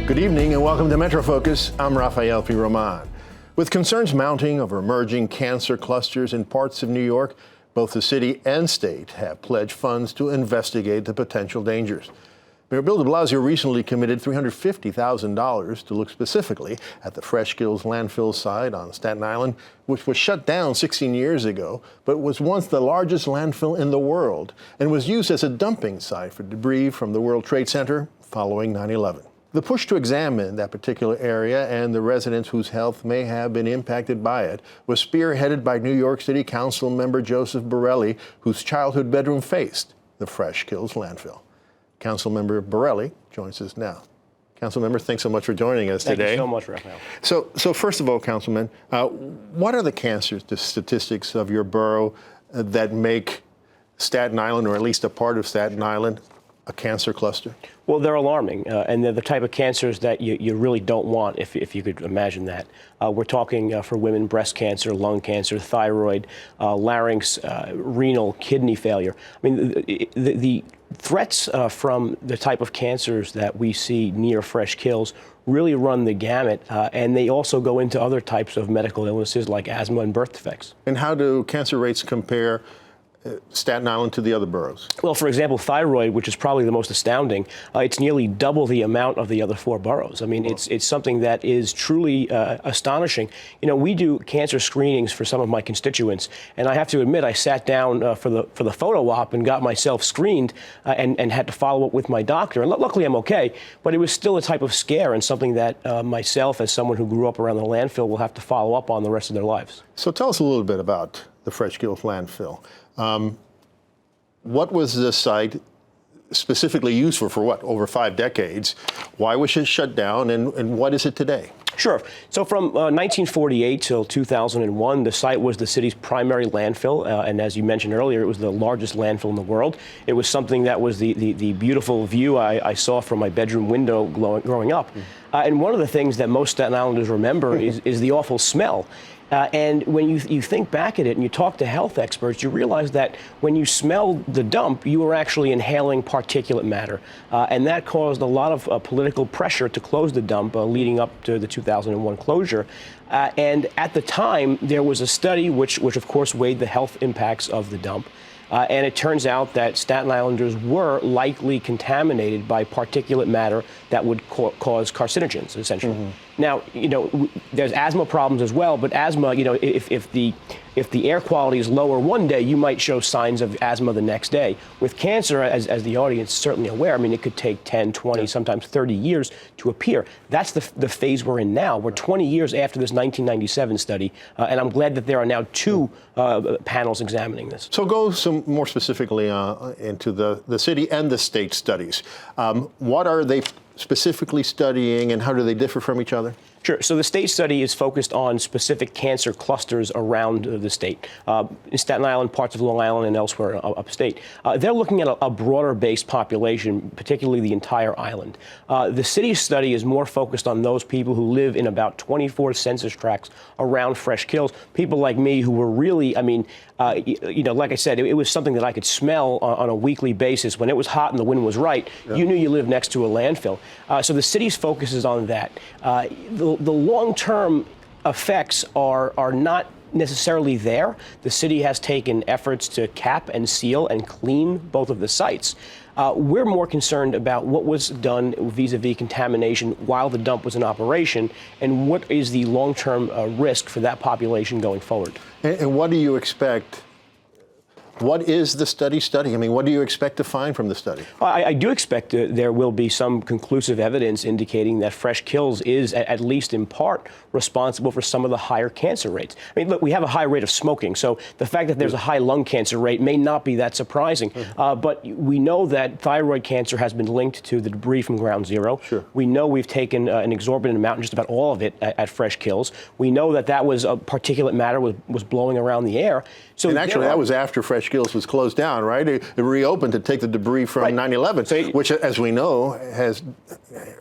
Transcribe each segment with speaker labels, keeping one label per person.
Speaker 1: Good evening and welcome to MetroFocus. I'm Rafael P. Roman. With concerns mounting over emerging cancer clusters in parts of New York, both the city and state have pledged funds to investigate the potential dangers. Mayor Bill de Blasio recently committed $350,000 to look specifically at the Fresh Kills landfill site on Staten Island, which was shut down 16 years ago, but was once the largest landfill in the world and was used as a dumping site for debris from the World Trade Center following 9/11. The push to examine that particular area and the residents whose health may have been impacted by it was spearheaded by New York City Council member Joseph Borelli, whose childhood bedroom faced the Fresh Kills landfill. Councilmember Borelli joins us now. Councilmember, thanks so much for joining us today.
Speaker 2: Thank you so much, Rafael.
Speaker 1: So first of all, Councilman, what are the cancer statistics of your borough that make Staten Island, or at least a part of Staten Island, a cancer cluster?
Speaker 2: Well, they're alarming, and they're the type of cancers that you really don't want, if you could imagine that. We're talking for women, breast cancer, lung cancer, thyroid, larynx, renal, kidney failure. I mean, the threats from the type of cancers that we see near Fresh Kills really run the gamut, and they also go into other types of medical illnesses like asthma and birth defects.
Speaker 1: And how do cancer rates compare Staten Island to the other boroughs?
Speaker 2: Well, for example, thyroid, which is probably the most astounding, it's nearly double the amount of the other four boroughs. I mean, it's something that is truly astonishing. You know, we do cancer screenings for some of my constituents, and I have to admit, I sat down for the photo op and got myself screened and had to follow up with my doctor. And luckily, I'm okay, but it was still a type of scare and something that myself, as someone who grew up around the landfill, will have to follow up on the rest of their lives.
Speaker 1: So tell us a little bit about the Fresh Kills landfill. What was the site specifically used for what, over 5 decades? Why was it shut down, and what is it today?
Speaker 2: Sure. So from 1948 till 2001, the site was the city's primary landfill. And as you mentioned earlier, it was the largest landfill in the world. It was something that was the beautiful view I saw from my bedroom window growing up. And one of the things that most Staten Islanders remember is the awful smell. And when you think back at it and you talk to health experts, you realize that when you smell the dump, you were actually inhaling particulate matter. And that caused a lot of political pressure to close the dump leading up to the 2001 closure. And at the time, there was a study which of course weighed the health impacts of the dump. And it turns out that Staten Islanders were likely contaminated by particulate matter that would cause carcinogens, essentially. Mm-hmm. Now, you know, there's asthma problems as well, but asthma, you know, if the air quality is lower one day, you might show signs of asthma the next day. With cancer, as the audience is certainly aware, I mean, it could take 10, 20, sometimes 30 years to appear. That's the phase we're in now. We're 20 years after this 1997 study, and I'm glad that there are now 2 panels examining this.
Speaker 1: So go some more specifically into the city and the state studies. What are they specifically studying, and how do they differ from each other?
Speaker 2: Sure. So the state study is focused on specific cancer clusters around the state. In Staten Island, parts of Long Island, and elsewhere upstate. They're looking at a broader-based population, particularly the entire island. The city's study is more focused on those people who live in about 24 census tracts around Fresh Kills. People like me who were really, I mean, you know, like I said, it was something that I could smell on a weekly basis. When it was hot and the wind was right, you knew you lived next to a landfill. So the city's focus is on that. The long-term effects are not necessarily there. The city has taken efforts to cap and seal and clean both of the sites. We're more concerned about what was done vis-a-vis contamination while the dump was in operation, and what is the long-term risk for that population going forward.
Speaker 1: And what do you expect? What is the study? I mean, what do you expect to find from the study?
Speaker 2: I do expect there will be some conclusive evidence indicating that Fresh Kills is, at least in part, responsible for some of the higher cancer rates. I mean, look, we have a high rate of smoking, so the fact that there's a high lung cancer rate may not be that surprising. But we know that thyroid cancer has been linked to the debris from Ground Zero.
Speaker 1: Sure.
Speaker 2: We know we've taken an exorbitant amount, just about all of it, at Fresh Kills. We know that was particulate matter was blowing around the air. So
Speaker 1: and actually, that was after Fresh Fresh Kills was closed down, right? It reopened to take the debris from 9/11, which, as we know, has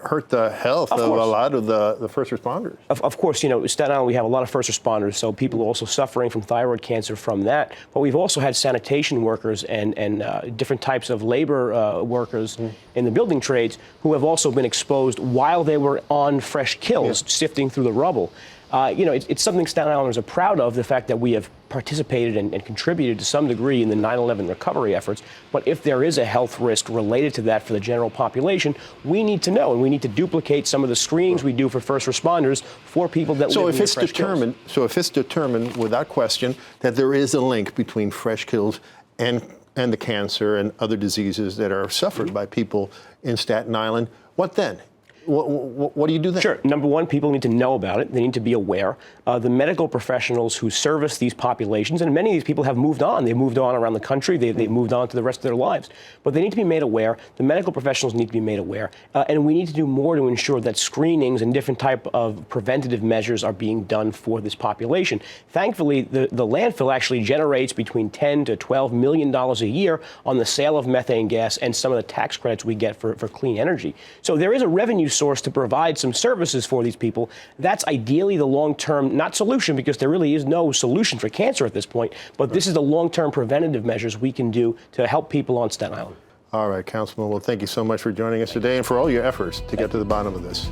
Speaker 1: hurt the health of a lot of the first responders.
Speaker 2: Of course, Staten Island, we have a lot of first responders, so people are also suffering from thyroid cancer from that. But we've also had sanitation workers and different types of labor workers in the building trades who have also been exposed while they were on Fresh Kills, sifting through the rubble. It's something Staten Islanders are proud of, the fact that we have participated and contributed to some degree in the 9/11 recovery efforts. But if there is a health risk related to that for the general population, we need to know, and we need to duplicate some of the screenings we do for first responders for people that live near Fresh Kills.
Speaker 1: So if it's determined without question that there is a link between Fresh Kills and the cancer and other diseases that are suffered by people in Staten Island, what then? What do you do then?
Speaker 2: Sure. Number one, people need to know about it. They need to be aware. The medical professionals who service these populations, and many of these people have moved on. They've moved on around the country. They've moved on to the rest of their lives. But they need to be made aware. The medical professionals need to be made aware. And we need to do more to ensure that screenings and different type of preventative measures are being done for this population. Thankfully, the landfill actually generates between $10 to $12 million a year on the sale of methane gas and some of the tax credits we get for clean energy. So there is a revenue source to provide some services for these people. That's ideally the long-term, not solution, because there really is no solution for cancer at this point, but this is the long-term preventative measures we can do to help people on Staten Island.
Speaker 1: All right, Councilman, well, thank you so much for joining us today and for all your efforts to get to the bottom of this.